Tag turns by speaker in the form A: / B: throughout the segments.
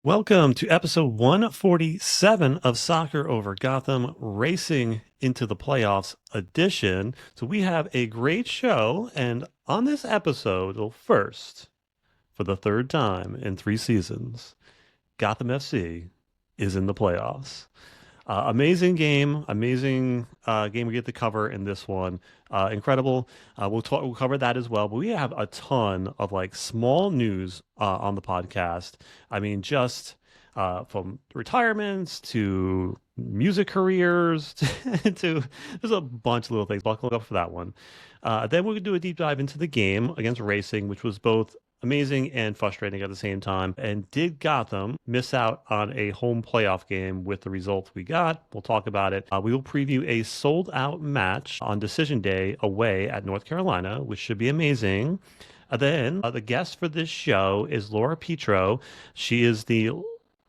A: Welcome to episode 147 of Soccer Over Gotham Racing into the Playoffs edition. So, we have a great show, and on this episode, well, first, for the third time in 3 seasons, Gotham FC is in the playoffs. Amazing game we get to cover in this one. Incredible. We'll cover that as well. But we have a ton of like small news on the podcast. I mean, just from retirements to music careers to there's a bunch of little things. Buckle up for that one. Then we'll do a deep dive into the game against Racing, which was both amazing and frustrating at the same time. And did Gotham miss out on a home playoff game with the result we got? We'll talk about it. We will preview a sold out match on decision day away at North Carolina, which should be amazing. Then the guest for this show is Laura Petro. She is the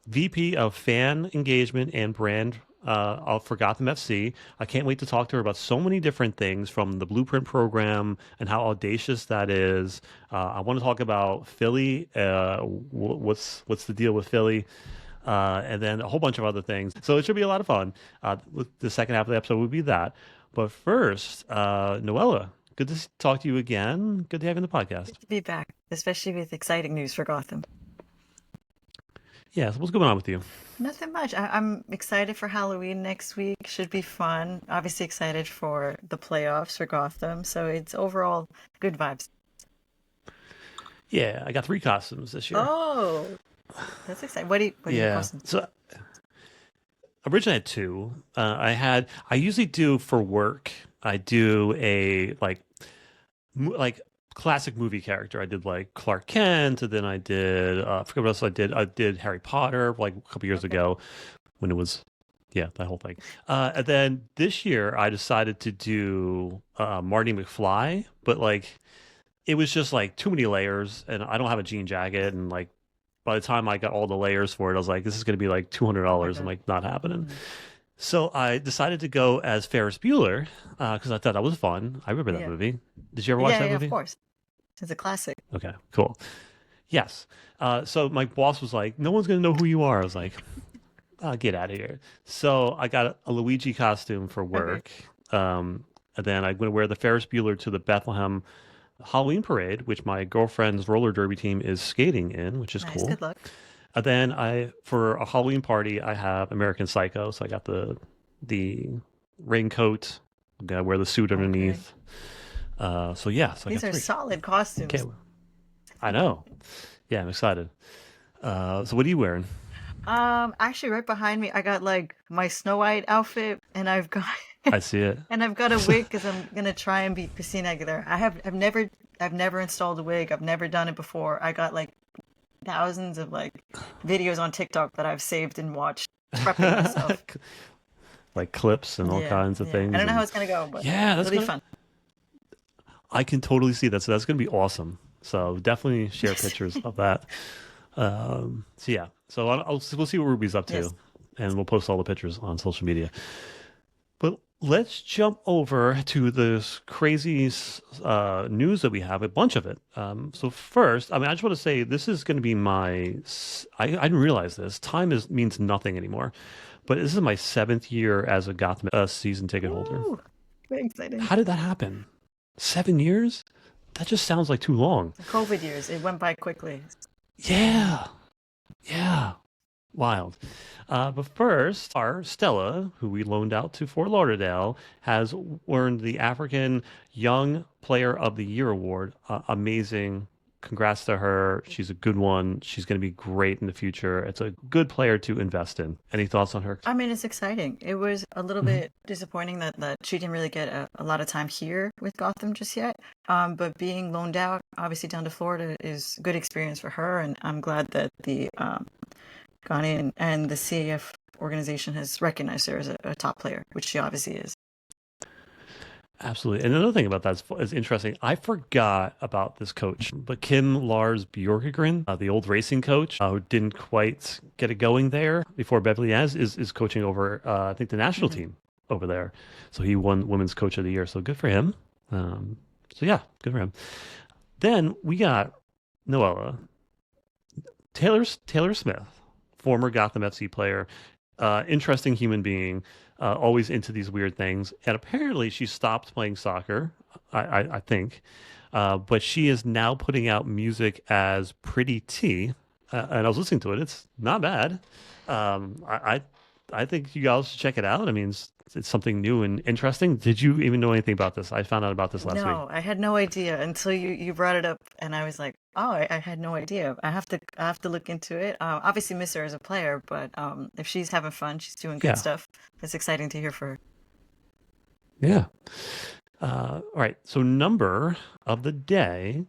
A: VP of Fan Engagement and Brand for Gotham FC. I can't wait to talk to her about so many different things from the Blueprint program and how audacious that is. I want to talk about Philly. What's the deal with Philly? And then a whole bunch of other things. So it should be a lot of fun. The second half of the episode would be that. But first, Noella, good to talk to you again. Good to have you on the podcast.
B: Good to be back, especially with exciting news for Gotham.
A: Yeah, so what's going on with you?
B: Nothing much. I'm excited for Halloween next week. Should be fun. Obviously excited for the playoffs for Gotham. So it's overall good vibes.
A: Yeah, I got 3 costumes this year.
B: Oh, that's exciting. What are your costumes?
A: So originally I had 2. I usually do for work. I do a like classic movie character. I did like Clark Kent, and then I did I forget what else I did. I did Harry Potter like a couple years ago when it was that whole thing. And then this year I decided to do Marty McFly, but like it was just like too many layers, and I don't have a jean jacket, and like by the time I got all the layers for it, I was like, this is going to be like $200. I'm like, not happening. So I decided to go as Ferris Bueller because I thought that was fun. I remember that movie. Did you ever watch that movie?
B: Yeah, of course. It's a classic.
A: Okay, cool. Yes. So my boss was like, no one's going to know who you are. I was like, get out of here. So I got a Luigi costume for work. And then I'm going to wear the Ferris Bueller to the Bethlehem Halloween parade, which my girlfriend's roller derby team is skating in, which is
B: Nice.
A: cool.
B: Good luck.
A: And then for a Halloween party, I have American Psycho. So I got the raincoat. I'm going to wear the suit underneath. So
B: These are solid costumes.
A: I know. Yeah, I'm excited. So what are you wearing?
B: Actually, right behind me, I got like my Snow White outfit, and I've got
A: I see it.
B: and I've got a wig because I'm gonna try and beat Christina Aguilera. I've never installed a wig. I've never done it before. I got like thousands of like videos on TikTok that I've saved and watched, prepping myself.
A: Like clips and all kinds of things.
B: I don't know how it's gonna go, but
A: that's
B: it'll be fun.
A: I can totally see that. So that's going to be awesome. So definitely share pictures of that. So we'll see what Ruby's up to, and we'll post all the pictures on social media. But let's jump over to this crazy news that we have, a bunch of it. So first, I just want to say this is going to be I didn't realize this. Time means nothing anymore. But this is my 7th year as a Gotham season ticket holder.
B: Ooh, very exciting.
A: How did that happen? 7 years? That just sounds like too long.
B: COVID years, it went by quickly.
A: Yeah. Wild. But first, our Stella, who we loaned out to Fort Lauderdale, has earned the African Young Player of the Year award. Amazing. Congrats to her. She's a good one. She's going to be great in the future. It's a good player to invest in. Any thoughts on her?
B: It's exciting. It was a little bit disappointing that she didn't really get a lot of time here with Gotham just yet. But being loaned out, obviously down to Florida, is good experience for her. And I'm glad that the Ghanaian and the CAF organization has recognized her as a top player, which she obviously is.
A: Absolutely. And another thing about that is interesting. I forgot about this coach, but Kim Lars Bjorkegren, the old racing coach who didn't quite get it going there before Beverly Yaz, is coaching over, I think, the national team over there. So he won Women's Coach of the Year. So good for him. Good for him. Then we got Noella, Taylor Smith. former Gotham FC player, interesting human being, always into these weird things. And apparently, she stopped playing soccer. I think, but she is now putting out music as Pretty T, and I was listening to it. It's not bad. I think you guys should check it out. I mean, it's something new and interesting. Did you even know anything about this? I found out about this last week.
B: No, I had no idea until you brought it up, and I was like, oh, I had no idea. I have to look into it. Obviously, miss her as a player, but if she's having fun, she's doing good
A: Yeah,
B: stuff. It's exciting to hear for her.
A: yeah. All right. So number of the day,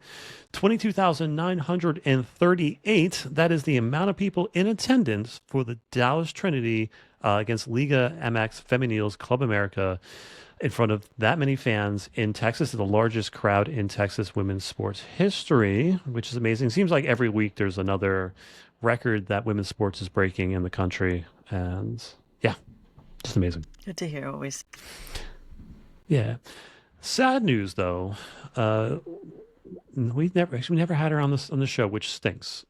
A: 22,938. That is the amount of people in attendance for the Dallas Trinity against Liga MX Femeniles Club America in front of that many fans in Texas. The largest crowd in Texas women's sports history, which is amazing. Seems like every week there's another record that women's sports is breaking in the country. And yeah, just amazing.
B: Good to hear always.
A: Yeah. Sad news though. We never had her on this on the show, which stinks.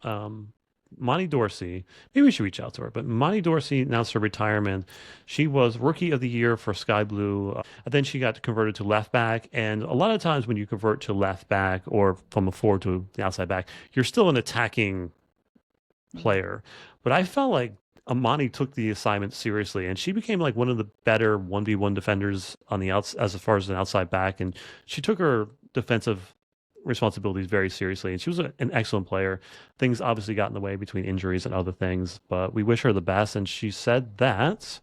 A: Monty Dorsey, maybe we should reach out to her, but Monty Dorsey announced her retirement. She was rookie of the year for Sky Blue. And then she got converted to left back. And a lot of times when you convert to left back or from a forward to the outside back, you're still an attacking player. But I felt like Amani took the assignment seriously, and she became like one of the better 1v1 defenders on the outs as far as an outside back. And she took her defensive responsibilities very seriously, and she was an excellent player. Things obviously got in the way between injuries and other things, but we wish her the best. And she said that.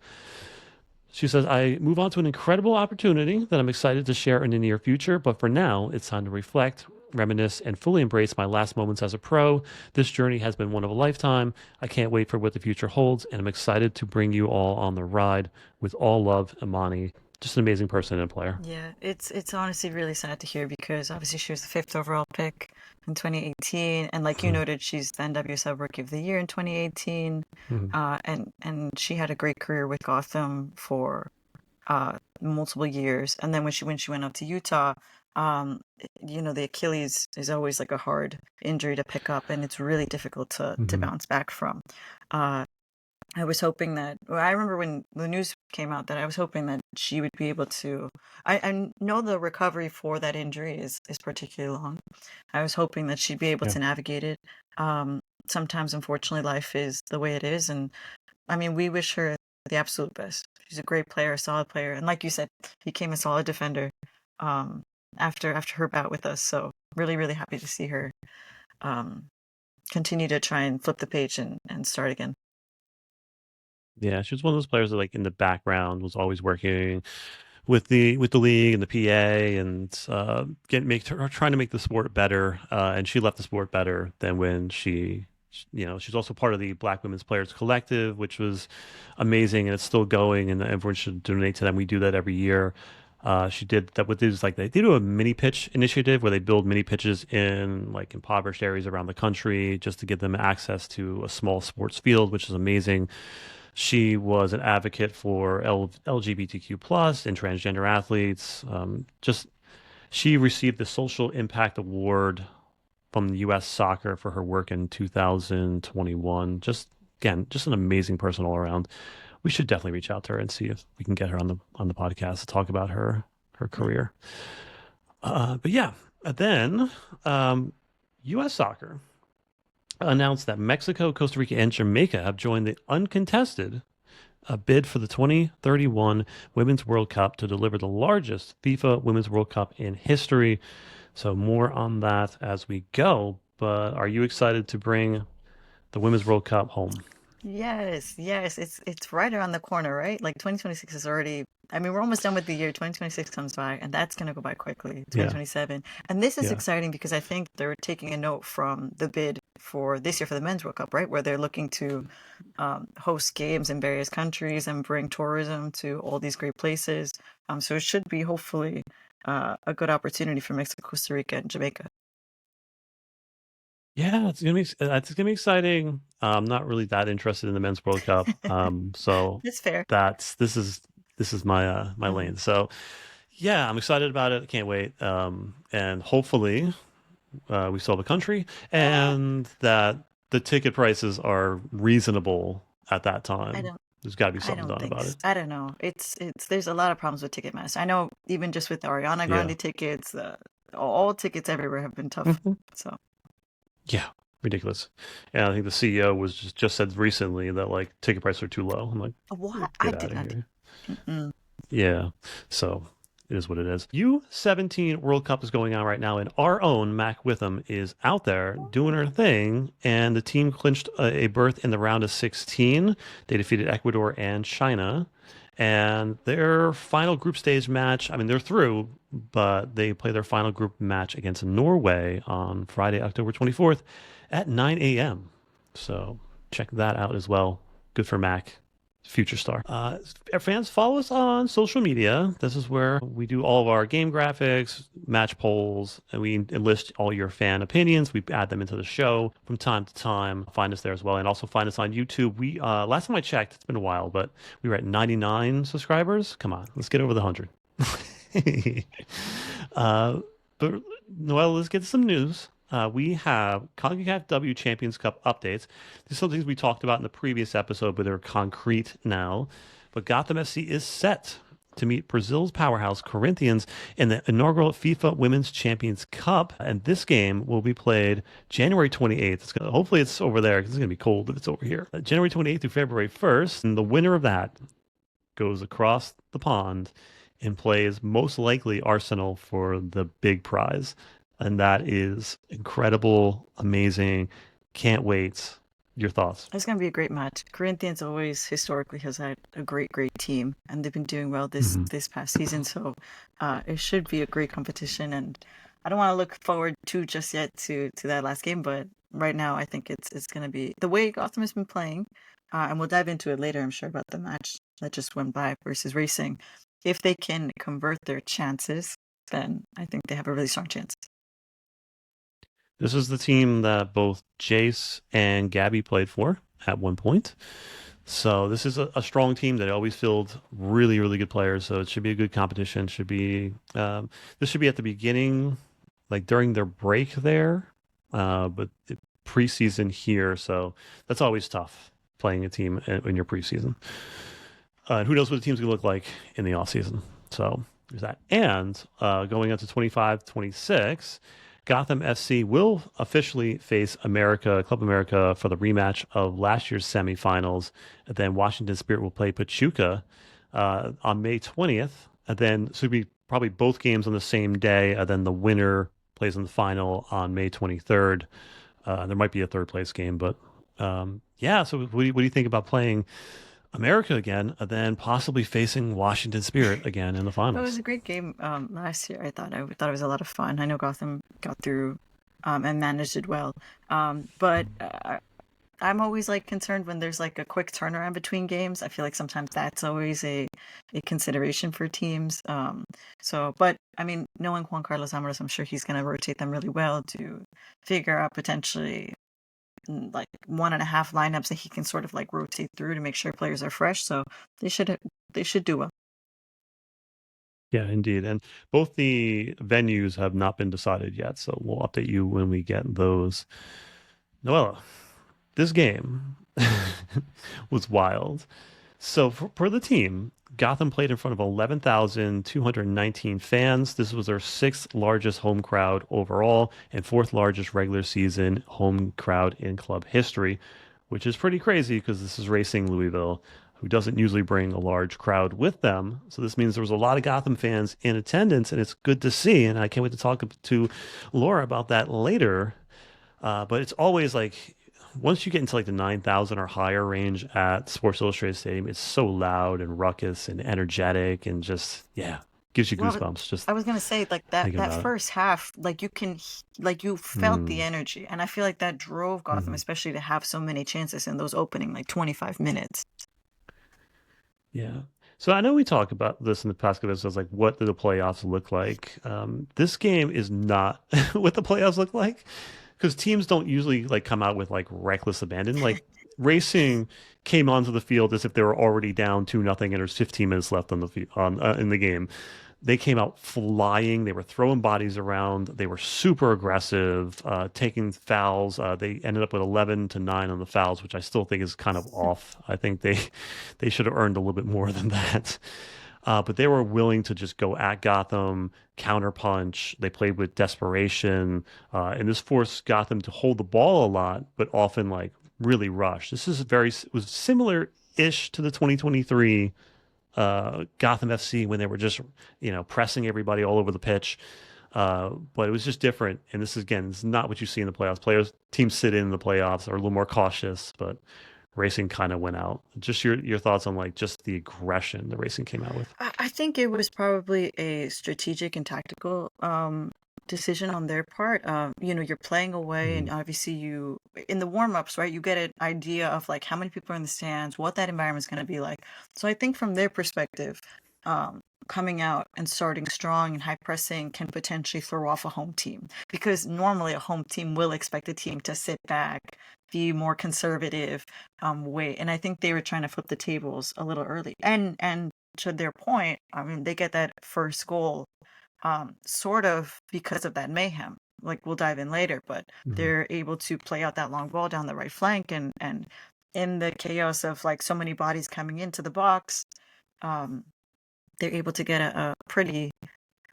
A: She says, I move on to an incredible opportunity that I'm excited to share in the near future, but for now, it's time to reflect, reminisce, and fully embrace my last moments as a pro. This journey has been one of a lifetime. I can't wait for what the future holds, and I'm excited to bring you all on the ride. With all love, Imani. Just an amazing person and player.
B: Yeah, it's honestly really sad to hear because obviously she was the fifth overall pick in 2018, and like you
A: Mhm.
B: noted, she's the NWSL Rookie of the Year in 2018,
A: Mhm.
B: and she had a great career with Gotham for multiple years, and then when she went up to Utah, the Achilles is always like a hard injury to pick up, and it's really difficult to
A: Mhm.
B: bounce back from. Uh, I was hoping that, well, I remember when the news came out that I was hoping that she would be able to. I know the recovery for that injury is particularly long. I was hoping that she'd be able
A: Yeah.
B: to navigate it. Um, Sometimes, unfortunately, life is the way it is, and I mean, we wish her the absolute best. She's a great player, a solid player, and like you said, became a solid defender um, after her bout with us. So really, really happy to see her um, continue to try and flip the page and start again.
A: Yeah, she was one of those players that, like, in the background, was always working with the league and the PA, and trying to make the sport better. And she left the sport better than when she's also part of the Black Women's Players Collective, which was amazing, and it's still going. And everyone should donate to them. We do that every year. She did that with this, like they do a mini pitch initiative where they build mini pitches in like impoverished areas around the country just to give them access to a small sports field, which is amazing. She was an advocate for LGBTQ plus and transgender athletes. Just she received the Social Impact Award from the U.S. Soccer for her work in 2021. Just again, just an amazing person all around. We should definitely reach out to her and see if we can get her on the podcast to talk about her career. But yeah, then U.S. Soccer announced that Mexico, Costa Rica, and Jamaica have joined the uncontested bid for the 2031 Women's World Cup to deliver the largest FIFA Women's World Cup in history. So more on that as we go. But are you excited to bring the Women's World Cup home?
B: Yes, yes, it's right around the corner, right? Like 2026 is already, I mean, we're almost done with the year. 2026 comes by, and that's going to go by quickly.
A: Yeah,
B: 2027. And this is
A: yeah,
B: exciting because I think they're taking a note from the bid for this year for the Men's World Cup, right? Where they're looking to host games in various countries and bring tourism to all these great places. So it should be hopefully a good opportunity for Mexico, Costa Rica, and Jamaica.
A: yeah. It's gonna be exciting. I'm not really that interested in the Men's World Cup. So
B: It's fair.
A: this is my
B: Mhm.
A: lane. So yeah, I'm excited about it. I can't wait. And hopefully we still have a country, and that the ticket prices are reasonable at that
B: I
A: time.
B: don't.
A: There's got to be
B: I
A: something
B: don't
A: done
B: think.
A: about it.
B: I don't know. It's. There's a lot of problems with Ticketmaster. I know even just with the Ariana
A: Yeah.
B: Grande tickets, all tickets everywhere have been tough.
A: Hmm.
B: So
A: Yeah. Ridiculous. And I think the CEO was just said recently that like ticket prices are too low. I'm like,
B: what? I
A: get
B: did
A: out of
B: not.
A: here.
B: Mm-mm.
A: Yeah. So it is what it is. U17 World Cup is going on right now, and our own Mac Witham is out there doing her thing. And the team clinched a berth in the round of 16. They defeated Ecuador and China. And their final group stage match, I mean, they're through, but they play their final group match against Norway on Friday, October 24th at 9 a.m. So check that out as well. Good for Mac, future star. Our fans, follow us on social media. This is where we do all of our game graphics, match polls, and we enlist all your fan opinions. We add them into the show from time to time. Find us there as well, and also find us on YouTube. We last time I checked, it's been a while, but we were at 99 subscribers. Come on, let's get over the 100. uh, but Noel, let's get some news. We have CONCACAF W Champions Cup updates. These are some things we talked about in the previous episode, but they're concrete now. But Gotham FC is set to meet Brazil's powerhouse Corinthians in the inaugural FIFA Women's Champions Cup. And this game will be played January 28th. Hopefully it's over there because it's going to be cold if it's over here. January 28th through February 1st. And the winner of that goes across the pond and plays most likely Arsenal for the big prize. And that is incredible, amazing. Can't wait. Your thoughts?
B: It's going to be a great match. Corinthians always historically has had a great team, and they've been doing well
A: Mhm.
B: this past season. So it should be a great competition. And I don't want to look forward to just yet to that last game, but right now I think it's going to be the way Gotham has been playing, and we'll dive into it later. I'm sure about the match that just went by versus Racing. If they can convert their chances, then I think they have a really strong chance.
A: This is the team that both Jace and Gabby played for at one point. So this is a strong team that always filled really, really good players. So it should be a good competition. Should be this should be at the beginning, like during their break there, but preseason here. So that's always tough playing a team in your preseason. And who knows what the team's gonna look like in the off season. So there's that. And going into 25-26. Gotham FC will officially face Club America for the rematch of last year's semifinals. And then Washington Spirit will play Pachuca on May 20th. And then, so it'll be probably both games on the same day. And then the winner plays in the final on May 23rd. There might be a third place game, but yeah. So what do you think about playing America again, and then possibly facing Washington Spirit again in the
B: It was
A: finals?
B: a great game last year. I thought it was a lot of fun. I know Gotham got through and managed it well. But I'm always like concerned when there's like a quick turnaround between games. I feel like sometimes that's always a consideration for teams. But I mean, knowing Juan Carlos Amaros, I'm sure he's going to rotate them really well to figure out potentially like one and a half lineups that he can sort of like rotate through to make sure players are fresh. So they should do well.
A: Yeah, indeed. And both the venues have not been decided yet, so we'll update you when we get those. Noella, this game was wild. So for the team, Gotham played in front of 11,219 fans. This was their sixth largest home crowd overall and fourth largest regular season home crowd in club history, which is pretty crazy because this is Racing Louisville, who doesn't usually bring a large crowd with them. So this means there was a lot of Gotham fans in attendance, and it's good to see. And I can't wait to talk to Laura about that later. But it's always like once you get into like the 9,000 or higher range at Sports Illustrated Stadium, it's so loud and ruckus and energetic and just, yeah, gives you
B: Well,
A: goosebumps just
B: I was gonna say like
A: thinking
B: that
A: about it.
B: first half, like like you felt the
A: Mm,
B: energy, and I feel like that drove Gotham,
A: mhm.
B: especially to have so many chances in those opening like 25 minutes.
A: Yeah. So I know we talk about this in the past couple episodes, like what do the playoffs look like? This game is not what the playoffs look like because teams don't usually like come out with like reckless abandon. Like Racing came onto the field as if they were already down 2-0 and there's 15 minutes left on the in the game. They came out flying. They were throwing bodies around. They were super aggressive, taking fouls. They ended up with 11-9 on the fouls, which I still think is kind of off. I think they should have earned a little bit more than that. But they were willing to just go at Gotham, counterpunch. They played with desperation, and this forced Gotham to hold the ball a lot, but often like really rush. This is very was similar-ish to the 2023 Gotham FC when they were just pressing everybody all over the pitch. But it was just different. And this is again, it's not what you see in the playoffs. Teams sit in the playoffs are a little more cautious, but Racing kind of went out. Just your thoughts on like just the aggression the Racing came out with.
B: I think it was probably a strategic and tactical decision on their part. You're playing away, and
A: Mhm.
B: obviously in the warm-ups, right, you get an idea of like how many people are in the stands, what that environment is going to be like. So I think from their perspective, coming out and starting strong and high pressing can potentially throw off a home team, because normally a home team will expect a team to sit back, be more conservative, way. And I think they were trying to flip the tables a little early. And to their point, I mean, they get that first goal sort of because of that mayhem. Like we'll dive in later, but
A: Mhm.
B: they're able to play out that long ball down the right flank, and in the chaos of like so many bodies coming into the box, um, they're able to get a pretty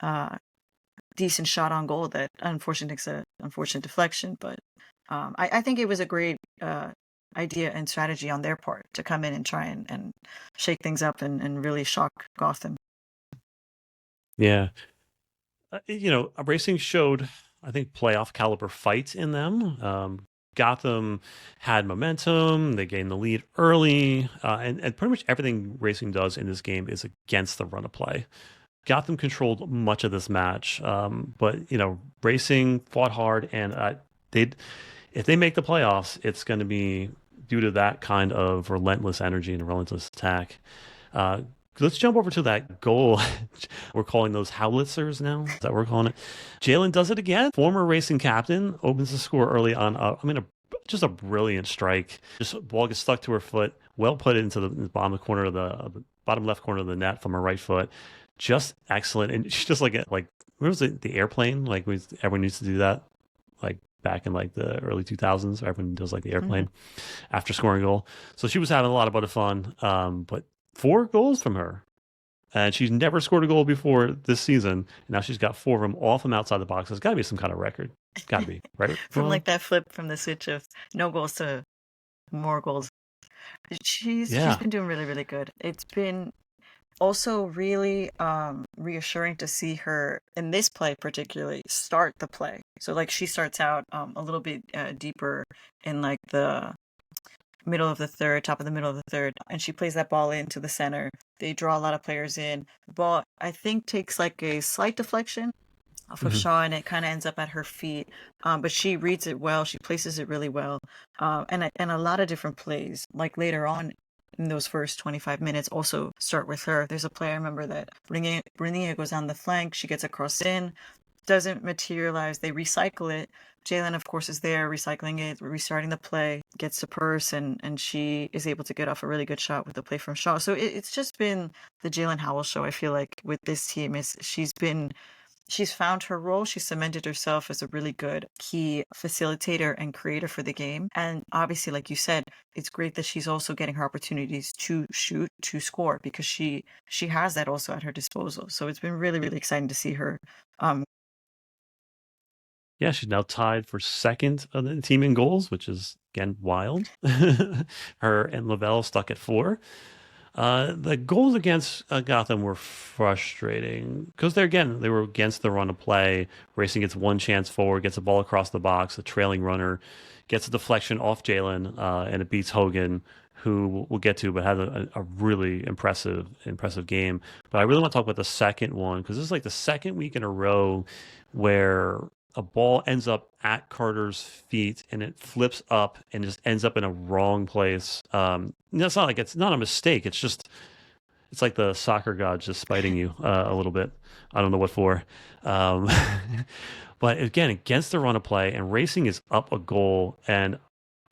B: uh, decent shot on goal that unfortunately takes a unfortunate deflection. But I think it was a great idea and strategy on their part to come in and try and shake things up and really shock Gotham.
A: Yeah. Racing showed, I think, playoff caliber fight in them. Gotham had momentum. They gained the lead early. And pretty much everything Racing does in this game is against the run of play. Gotham controlled much of this match, but Racing fought hard, and they if they make the playoffs, it's going to be due to that kind of relentless energy and relentless attack. Uh, let's jump over to that goal. We're calling those howitzers now. Is that what we're calling it? Jaelyn does it again. Former Racing captain opens the score early on. Just a brilliant strike. Just ball gets stuck to her foot. Well put into the bottom corner of the bottom left corner of the net from her right foot. Just excellent. And she's just like what was it? The airplane? Like everyone needs to do that. Like back in like the early 2000s, everyone does like the
B: Hmm.
A: airplane after scoring a goal. So she was having a lot of fun. But 4 goals from her. And she's never scored a goal before this season. And now she's got 4 of them all from outside the box. It's got to be some kind of record. Got to be, right,
B: From
A: Ramon?
B: like that flip from the switch of no goals to more goals. She's
A: Yeah.
B: been doing really, really good. It's been also really reassuring to see her in this play particularly start the play. So like she starts out a little bit deeper in like the middle of the third, top of the middle of the third, and she plays that ball into the center. They draw a lot of players in. The ball, I think, takes like a slight deflection off of
A: Hmm.
B: Shaw, and it kind of ends up at her feet. But she reads it well. She places it really well. And a lot of different plays, like later on in those first 25 minutes, also start with her. There's a play I remember that Brunier goes down the flank. She gets across in, doesn't materialize. They recycle it. Jaelyn, of course, is there recycling it, restarting the play, gets to purse, and she is able to get off a really good shot with the play from Shaw. So it's just been the Jaelyn Howell show. I feel like with this team, is she's found her role. She's cemented herself as a really good key facilitator and creator for the game. And obviously, like you said, it's great that she's also getting her opportunities to shoot, to score, because she has that also at her disposal. So it's been really, really exciting to see her. Um,
A: Yeah, she's now tied for second of the team in goals, which is again wild. Her and Lavelle stuck at 4. The goals against Gotham were frustrating because they were against the run of play. Racing gets one chance forward, gets a ball across the box. The trailing runner gets a deflection off Jaelyn, and it beats Hogan, who we'll get to, but had a really impressive game. But I really want to talk about the second one because this is like the second week in a row where a ball ends up at Carter's feet and it flips up and just ends up in a wrong place. It's not like it's not a mistake. It's like the soccer god just spiting you a little bit. I don't know what for. Um, but again, against the run of play, and Racing is up a goal, and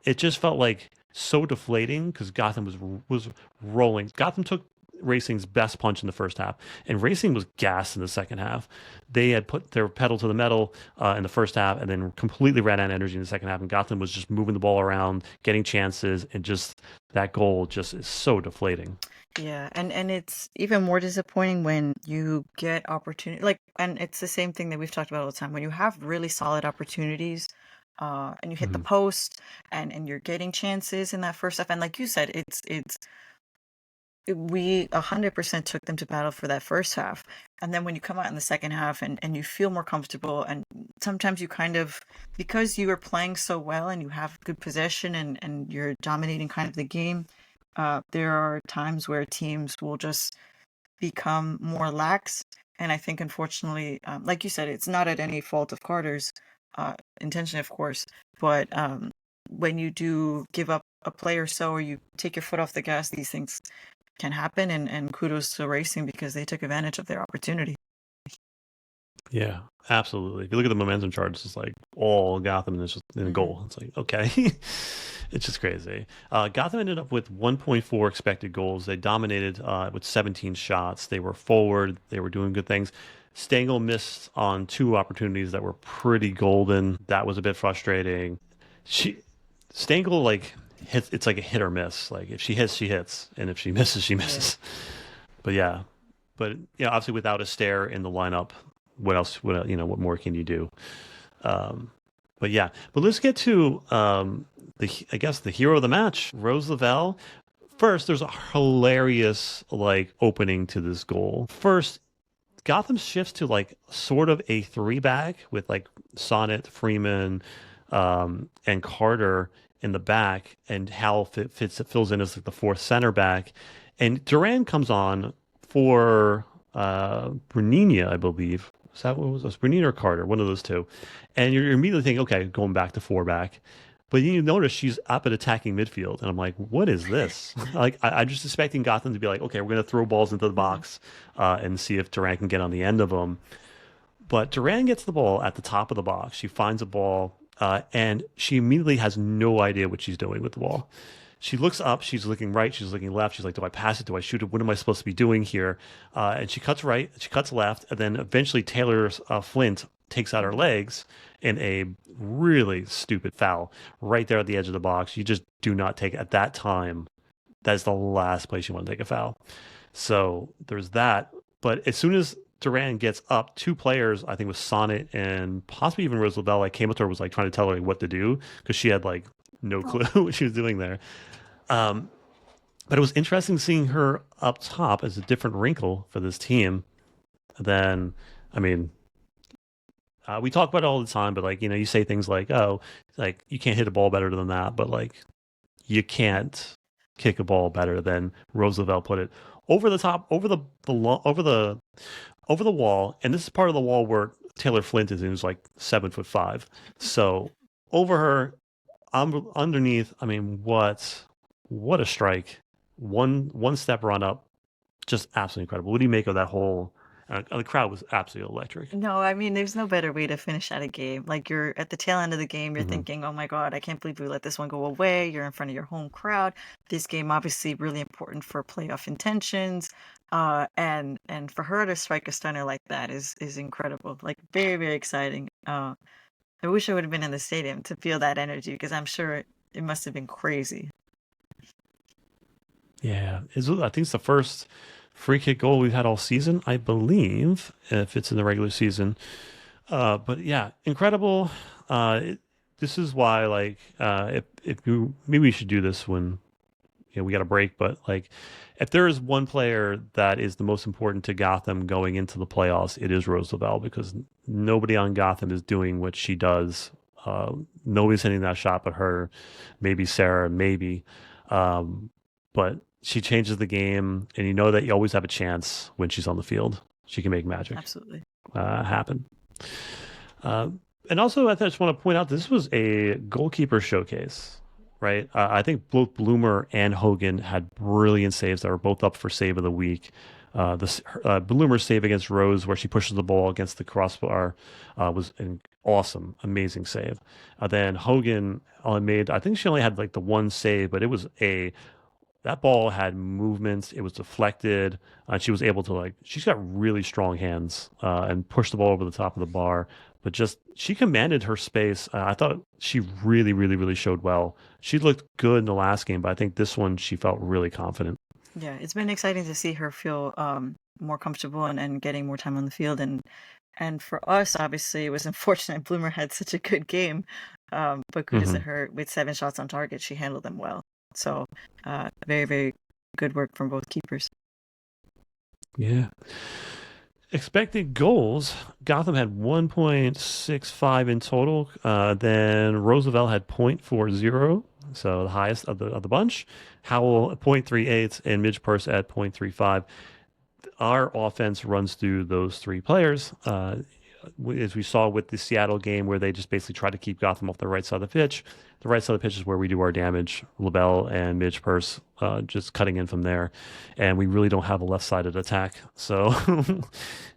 A: it just felt like so deflating because Gotham was rolling. Gotham took Racing's best punch in the first half, and Racing was gassed in the second half. They had put their pedal to the metal in the first half, and then completely ran out of energy in the second half. And Gotham was just moving the ball around, getting chances, and just that goal just is so deflating.
B: Yeah, and it's even more disappointing when you get opportunity like, and it's the same thing that we've talked about all the time. When you have really solid opportunities, and you hit the
A: Mhm.
B: post and you're getting chances in that first half, and like you said, we 100% took them to battle for that first half. And then when you come out in the second half and you feel more comfortable, and sometimes you kind of, because you are playing so well and you have good possession and you're dominating kind of the game, there are times where teams will just become more lax. And I think, unfortunately, like you said, it's not at any fault of Carter's intention, of course, but when you do give up a play or so, or you take your foot off the gas, these things can happen. And kudos to Racing because they took advantage of their opportunity.
A: Yeah, absolutely. If you look at the momentum charts, it's like all Gotham and it's just in a
B: Hmm.
A: goal. It's like, okay, it's just crazy. Gotham ended up with 1.4 expected goals. They dominated with 17 shots. They were forward. They were doing good things. Stengel missed on two opportunities that were pretty golden. That was a bit frustrating. She Stengel like hits. It's like a hit or miss. Like if she hits, she hits, and if she misses, she
B: Yeah.
A: misses. But yeah, obviously without a stare in the lineup, what else? What more can you do? Um, but yeah, but let's get to the I guess the hero of the match, Rose Lavelle. First, there's a hilarious like opening to this goal. First, Gotham shifts to like sort of a three back with like Sonnet, Freeman, and Carter in the back, and Howell fills in as like the fourth center back, and Duran comes on for Bruninia, I believe. Is that what was Bruninia or Carter? One of those two. And you're immediately thinking, okay, going back to four back. But you notice she's up at attacking midfield, and I'm like, what is this? Like, I'm just expecting Gotham to be like, okay, we're going to throw balls into the
B: Hmm.
A: box and see if Duran can get on the end of them. But Duran gets the ball at the top of the box. She finds a ball, and she immediately has no idea what she's doing with the ball. She looks up, she's looking right, she's looking left. She's like, do I pass it? Do I shoot it? What am I supposed to be doing here? And she cuts right, she cuts left, and then eventually Taylor Flint takes out her
B: Hmm.
A: legs in a really stupid foul right there at the edge of the box. You just do not take at that time. That's the last place you want to take a foul. So there's that. But as soon as Duran gets up, two players, I think it was Sonnet and possibly even Rose Lavelle, like came up to her, was like trying to tell her like, what to do because she had like no
B: Oh.
A: clue what she was doing there. Um, but it was interesting seeing her up top as a different wrinkle for this team. Then, I mean, we talk about it all the time, but like, you say things like, oh, like you can't hit a ball better than that, but like you can't kick a ball better than Roosevelt put it over the top, over the wall. And this is part of the wall where Taylor Flint is in, who's like 7'5". So over her, underneath. I mean, what a strike! One step run up, just absolutely incredible. What do you make of that whole? The crowd was absolutely electric.
B: No, I mean, there's no better way to finish out a game. Like, you're at the tail end of the game, you're
A: Hmm.
B: thinking, oh my God, I can't believe we let this one go away. You're in front of your home crowd. This game obviously really important for playoff intentions. And for her to strike a stunner like that is incredible. Like, very, very exciting. I wish I would have been in the stadium to feel that energy because I'm sure it must have been crazy.
A: Yeah, I think it's the first free kick goal we've had all season, I believe, if it's in the regular season. But yeah, incredible. This is why, like, if you maybe we should do this when we got a break. But like, if there is one player that is the most important to Gotham going into the playoffs, it is Rose Lavelle because nobody on Gotham is doing what she does. Nobody's hitting that shot but her, maybe Sarah, maybe. Um, but she changes the game, and you know that you always have a chance when she's on the field. She can make magic
B: Absolutely.
A: happen. Uh, and also, I just want to point out this was a goalkeeper showcase, right? I think both Bloomer and Hogan had brilliant saves that were both up for save of the week. Bloomer's save against Rose, where she pushes the ball against the crossbar, was an awesome, amazing save. Then Hogan only made, I think she only had like the one save, but it was a that ball had movements. It was deflected. She was able to she's got really strong hands and push the ball over the top of the bar. But just she commanded her space. I thought she really, really, really showed well. She looked good in the last game, but I think this one she felt really confident.
B: Yeah, it's been exciting to see her feel more comfortable and getting more time on the field. And for us, obviously, it was unfortunate Bloomer had such a good game. But kudos to
A: Hmm.
B: her with 7 shots on target. She handled them well. So very, very good work from both keepers.
A: Yeah. Expected goals, Gotham had 1.65 in total. Then Roosevelt had 0.40, so the highest of the bunch. Howell at 0.38 and Midge Purse at 0.35. Our offense runs through those three players. As we saw with the Seattle game, where they just basically try to keep Gotham off the right side of the pitch. The right side of the pitch is where we do our damage. Lavelle and Midge Purse just cutting in from there, and we really don't have a left-sided attack, so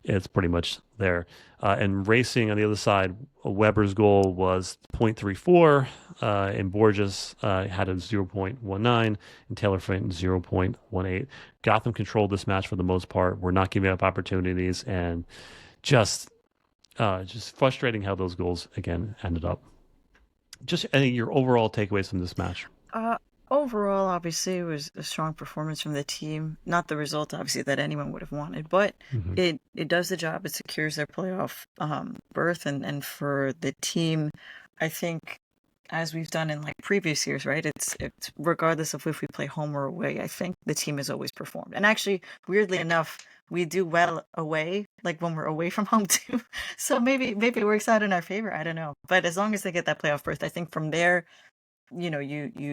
A: it's pretty much there. And Racing on the other side, Weber's goal was 0.34, and Borges had a 0.19, and Taylor Fint 0.18. Gotham controlled this match for the most part. We're not giving up opportunities, and just just frustrating how those goals again ended up. Just any your overall takeaways from this match.
B: Uh, Overall, obviously, it was a strong performance from the team. Not the result, obviously, that anyone would have wanted, but
A: Hmm.
B: it does the job. It secures their playoff berth, and for the team, I think, as we've done in like previous years, right? It's regardless of if we play home or away. I think the team has always performed, and actually, weirdly enough, we do well away, like when we're away from home too. So maybe it works out in our favor. I don't know, but as long as they get that playoff berth, I think from there you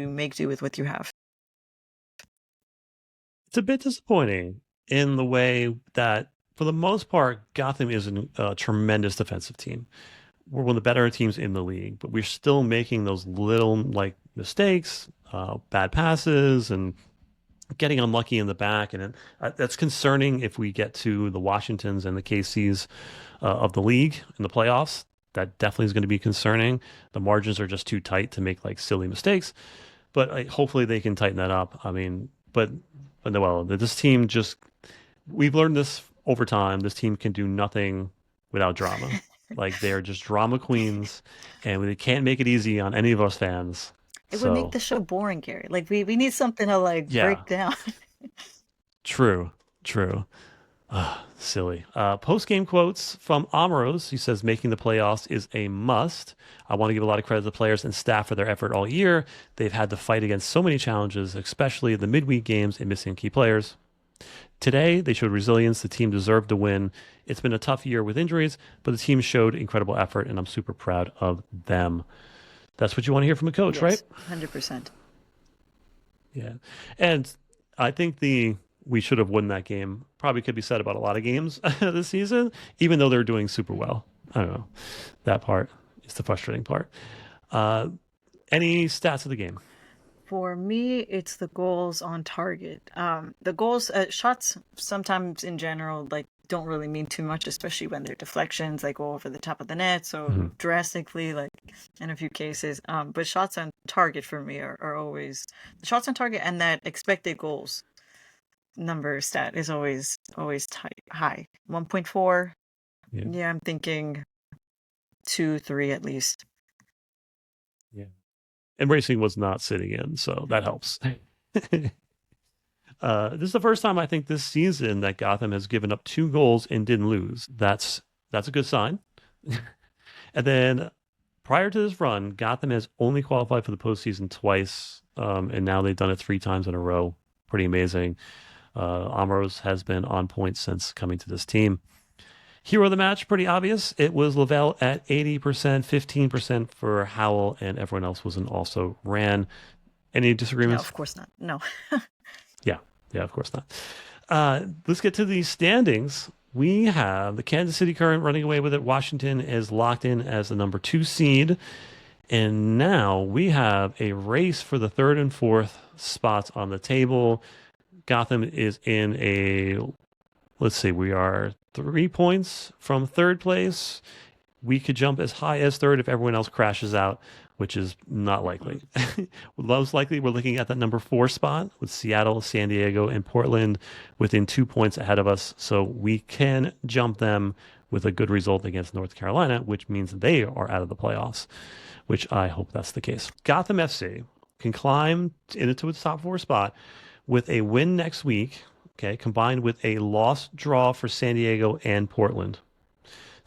B: make do with what you have.
A: It's a bit disappointing in the way that, for the most part, Gotham is a tremendous defensive team. We're one of the better teams in the league, but we're still making those little mistakes, bad passes, and getting unlucky in the back, and that's concerning if we get to the Washingtons and the KCs of the league in the playoffs. That definitely is going to be concerning. The margins are just too tight to make silly mistakes, but hopefully they can tighten that up. I mean, but no, well, this team just we've learned this over time. This team can do nothing without drama. They are just drama queens, and they can't make it easy on any of us fans.
B: It would make
A: So
B: the show boring, Gary. Like we need something to like
A: yeah,
B: break down.
A: true, true. Silly. Post game quotes from Amoros. He says, making the playoffs is a must. I want to give a lot of credit to the players and staff for their effort all year. They've had to fight against so many challenges, especially the midweek games and missing key players. Today, they showed resilience. The team deserved to win. It's been a tough year with injuries, but the team showed incredible effort, and I'm super proud of them. That's what you want to hear from a coach, right?
B: Yes, 100%.
A: Yeah. And I think we should have won that game probably could be said about a lot of games this season, even though they're doing super well. I don't know. That part is the frustrating part. Uh, any stats of the game?
B: For me, it's the goals on target. The goals, shots sometimes in general, like don't really mean too much, especially when they're deflections, like go over the top of the net so
A: Mhm.
B: drastically, like in a few cases. But shots on target for me are always the shots on target, and that expected goals number stat is always tight, high. 1.4.
A: Yeah.
B: Yeah, I'm thinking 2, 3 at least.
A: Yeah. And racing was not sitting in, so that helps. This is the first time I think this season that Gotham has given up 2 goals and didn't lose. That's a good sign. And then prior to this run, Gotham has only qualified for the postseason twice, and now they've done it 3 times in a row. Pretty amazing. Amros has been on point since coming to this team. Hero of the match, pretty obvious. It was Lavelle at 80%, 15% for Howell, and everyone else was an also ran. Any
B: No,
A: disagreements?
B: of course not. No.
A: Yeah, yeah, of course not. Let's get to the standings. We have the Kansas City Current running away with it. Washington is locked in as the number 2 seed. And now we have a race for the 3rd and 4th spots on the table. Gotham is in a, let's see, we are 3 points from 3rd place. We could jump as high as 3rd if everyone else crashes out. which is not
B: Mm-mm.
A: likely. Most likely, we're looking at that number 4 spot with Seattle, San Diego, and Portland within 2 points ahead of us. So we can jump them with a good result against North Carolina, which means they are out of the playoffs, which I hope that's the case. Gotham FC can climb into its top 4 spot with a win next week, okay, combined with a loss draw for San Diego and Portland.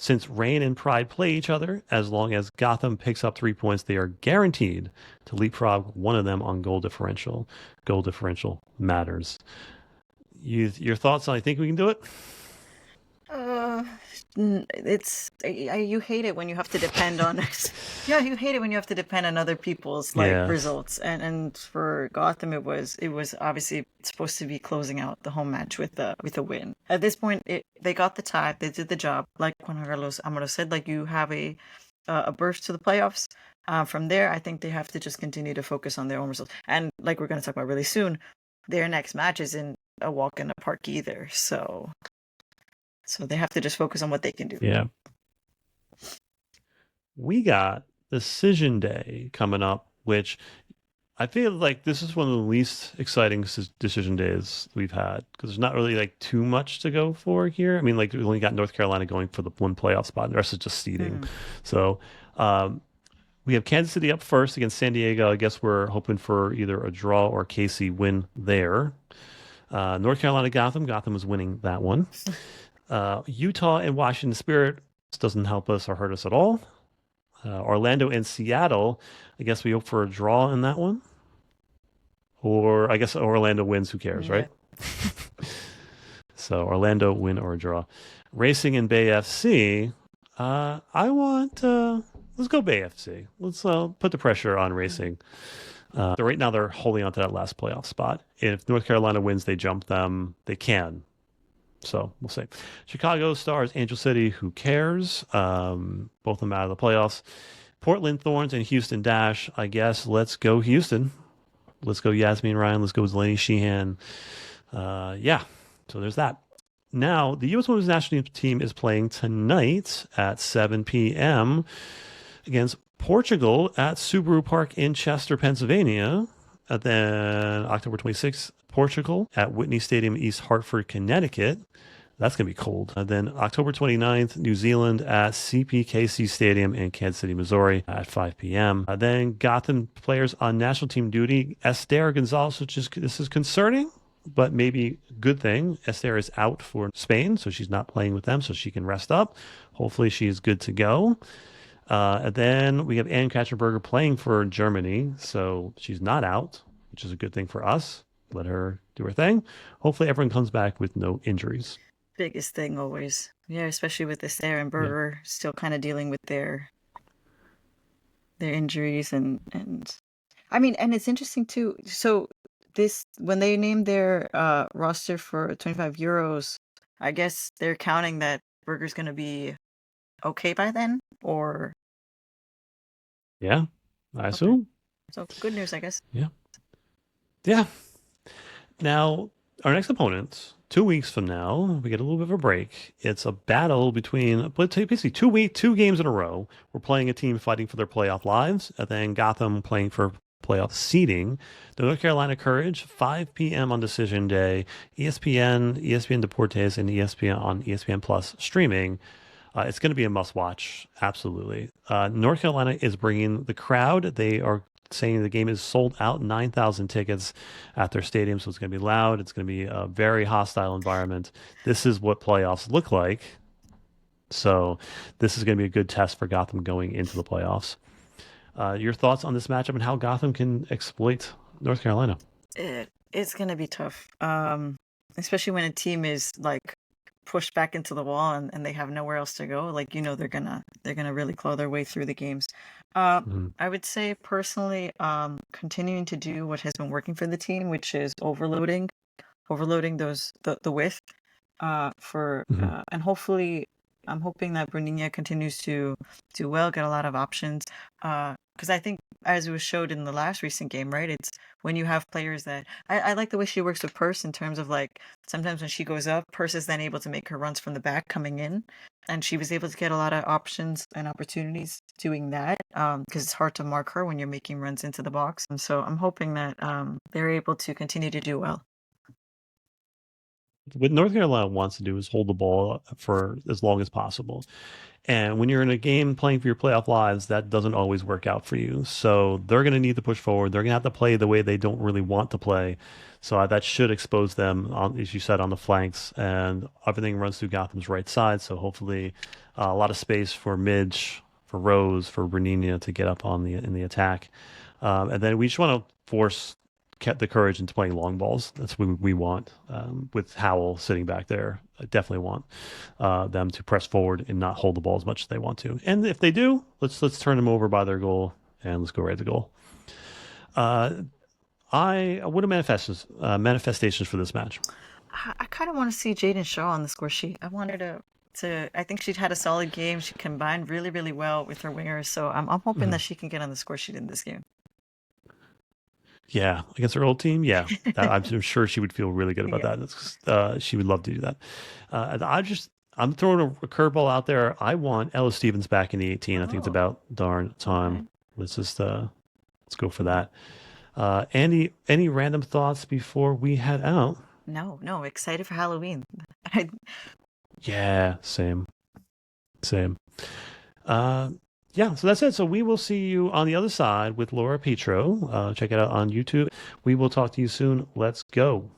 A: Since Reign and Pride play each other, as long as Gotham picks up 3 points, they are guaranteed to leapfrog one of them on goal differential. Goal differential matters. Your thoughts on I think we can do it?
B: Uh, you hate it when you have to depend on yeah, you hate it when you have to depend on other people's like
A: Yeah.
B: results. And for Gotham it was obviously supposed to be closing out the home match with a win. At this point they got the tie, they did the job. Like Juan Carlos Amaro said, like you have a burst to the playoffs. From there, I think they have to just continue to focus on their own results. And like we're going to talk about really soon, their next match isn't a walk in the park either. So they have to just focus on what they can do.
A: Yeah. We got Decision Day coming up, which I feel like this is one of the least exciting decision days we've had because there's not really like too much to go for here. I mean, like we only got North Carolina going for the one playoff spot, and the rest is just seeding.
B: Mm.
A: So we have Kansas City up first against San Diego. I guess we're hoping for either a draw or KC win there. North Carolina Gotham. Gotham is winning that one. Utah and Washington Spirit. This doesn't help us or hurt us at all. Orlando and Seattle. I guess we hope for a draw in that one. Or I guess Orlando wins. Who cares,
B: Yeah.
A: right? So Orlando win or draw. Racing and Bay FC. I want. Let's go Bay FC. Let's put the pressure on Racing. Right now they're holding on to that last playoff spot. If North Carolina wins, they jump them. They can. So we'll see. Chicago Stars, Angel City. Who cares? Both of them out of the playoffs. Portland Thorns and Houston Dash. I guess let's go Houston. Let's go Yasmin Ryan. Let's go Delaney Sheehan. Yeah. So there's that. Now, the U.S. Women's National Team is playing tonight at 7 p.m. against Portugal at Subaru Park in Chester, Pennsylvania. And then October 26th, Portugal at Whitney Stadium, East Hartford, Connecticut. That's going to be cold. And then October 29th, New Zealand at CPKC Stadium in Kansas City, Missouri at 5 p.m. Then Gotham players on national team duty, Esther Gonzalez, this is concerning, but maybe a good thing. Esther is out for Spain, so she's not playing with them, so she can rest up. Hopefully she is good to go. And then we have Ann Katzenberger playing for Germany, so she's not out, which is a good thing for us. Let her do her thing. Hopefully everyone comes back with no injuries.
B: Biggest thing always. Yeah, especially with this Aaron Berger still kind of dealing with their injuries and I mean, and it's interesting too. So this when they named their roster for 25 Euros, I guess they're counting that Berger's going to be okay by then, or
A: Yeah, I
B: okay.
A: assume.
B: So good news, I guess.
A: Yeah. Yeah. Now, our next opponent, 2 weeks from now, we get a little bit of a break. It's a battle between basically 2 games in a row. We're playing a team fighting for their playoff lives, and then Gotham playing for playoff seeding. The North Carolina Courage, 5 p.m. on decision day, ESPN, ESPN Deportes, and ESPN on ESPN Plus streaming. It's going to be a must watch. Absolutely. North Carolina is bringing the crowd. They are saying the game is sold out, 9,000 tickets at their stadium. So it's going to be loud. It's going to be a very hostile environment. This is what playoffs look like. So this is going to be a good test for Gotham going into the playoffs. Your thoughts on this matchup and how Gotham can exploit North Carolina?
B: It's going to be tough, especially when a team is like pushed back into the wall and they have nowhere else to go. Like, they're gonna really claw their way through the games. I would say personally, continuing to do what has been working for the team, which is overloading those the width, and hopefully I'm hoping that Bruninha continues to do well, get a lot of options. Because I think as it was showed in the last recent game, right? It's when you have players that I like the way she works with Purse in terms of like sometimes when she goes up, Purse is then able to make her runs from the back coming in, and she was able to get a lot of options and opportunities doing that because it's hard to mark her when you're making runs into the box. And so I'm hoping that they're able to continue to do well.
A: What North Carolina wants to do is hold the ball for as long as possible. And when you're in a game playing for your playoff lives, that doesn't always work out for you. So they're going to need to push forward. They're going to have to play the way they don't really want to play. So that should expose them, as you said, on the flanks. And everything runs through Gotham's right side. So hopefully a lot of space for Midge, for Rose, for Bernina to get up on in the attack. And then we just want to force kept the courage into playing long balls. That's what we want. With Howell sitting back there, I definitely want them to press forward and not hold the ball as much as they want to. And if they do, let's turn them over by their goal and let's go right to goal. What are manifestations for this match?
B: I kind of want to see Jaden Shaw on the score sheet. I wanted to. I think she'd had a solid game. She combined really, really well with her wingers. So I'm hoping that she can get on the score sheet in this game.
A: Yeah, against her old team. Yeah, I'm sure she would feel really good about that. She would love to do that. I'm throwing a curveball out there. I want Ella Stevens back in the 18. I think it's about darn time. Let's go for that. Any random thoughts before we head out?
B: No, excited for Halloween.
A: Yeah, same. Yeah, so that's it. So we will see you on the other side with Laura Petro. Check it out on YouTube. We will talk to you soon. Let's go.